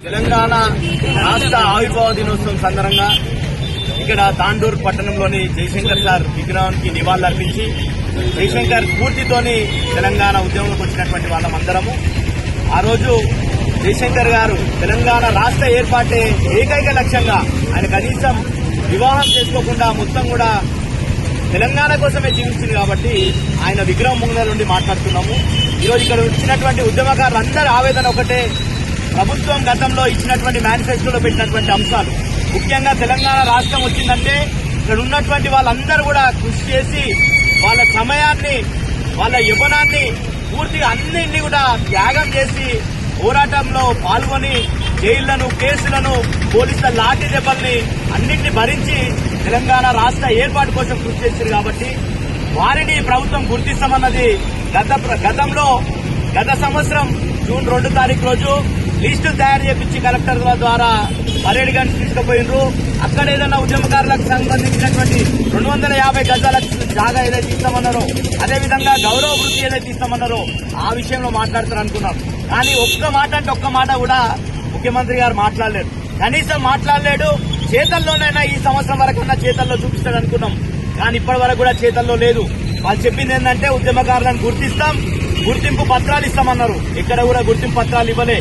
తెలంగాణ రాష్ట్ర ఆవిర్భావ దినోత్సవం సందర్భంగా ఇక్కడ తాండూరు పట్టణంలోని జయశంకర్ సార్ విగ్రహానికి నివాళులర్పించి జయశంకర్ స్ఫూర్తితోని తెలంగాణ ఉద్యమంలోకి వచ్చినటువంటి వాళ్ళమందరము ఆ రోజు జయశంకర్ గారు తెలంగాణ రాష్ట్ర ఏర్పాటే ఏకైక లక్ష్యంగా ఆయన కనీసం వివాహం చేసుకోకుండా మొత్తం కూడా తెలంగాణ కోసమే జీవించింది కాబట్టి ఆయన విగ్రహం ముంగల నుండి మాట్లాడుతున్నాము. ఈరోజు ఇక్కడ వచ్చినటువంటి ఉద్యమకారులు అందరి ఆవేదన ఒకటే, ప్రభుత్వం గతంలో ఇచ్చినటువంటి మేనిఫెస్టోలో పెట్టినటువంటి అంశాలు, ముఖ్యంగా తెలంగాణ రాష్ట్రం వచ్చిందంటే ఇక్కడ ఉన్నటువంటి వాళ్ళందరూ కూడా కృషి చేసి వాళ్ళ సమయాన్ని వాళ్ళ యవ్వనాన్ని పూర్తిగా అన్నింటినీ కూడా త్యాగం చేసి పోరాటంలో పాల్గొని జైళ్లను కేసులను పోలీసుల లాఠీ దెబ్బల్ని అన్నింటినీ భరించి తెలంగాణ రాష్ట్ర ఏర్పాటు కోసం కృషి చేశారు కాబట్టి వారిని ప్రభుత్వం గుర్తిస్తామన్నది గతంలో గత సంవత్సరం జూన్ 2 తారీఖు రోజు లిస్టులు తయారు చేపించి కలెక్టర్ల ద్వారా పరేడ్ గన్స్ తీసుకుపోయినరు. అక్కడ ఏదైనా ఉద్యమకారులకు సంబంధించినటువంటి 250 గజాల జాగా ఏదైతే ఇస్తామన్నారో, అదేవిధంగా గౌరవ వృత్తి ఏదైతే ఇస్తామన్నారో ఆ విషయంలో మాట్లాడతారు అనుకున్నాం. కానీ ఒక్క మాట కూడా ముఖ్యమంత్రి గారు మాట్లాడలేడు, కనీసం మాట్లాడలేడు. చేతల్లోనైనా ఈ సంవత్సరం వరకన్నా చేతల్లో చూపిస్తాడు అనుకున్నాం, కానీ ఇప్పటి వరకు కూడా చేతల్లో లేదు. వాళ్ళు చెప్పింది ఏంటంటే ఉద్యమకారులను గుర్తిస్తాం, గుర్తింపు పత్రాలు ఇస్తామన్నారు. ఎక్కడ కూడా గుర్తింపు పత్రాలు ఇవ్వలే.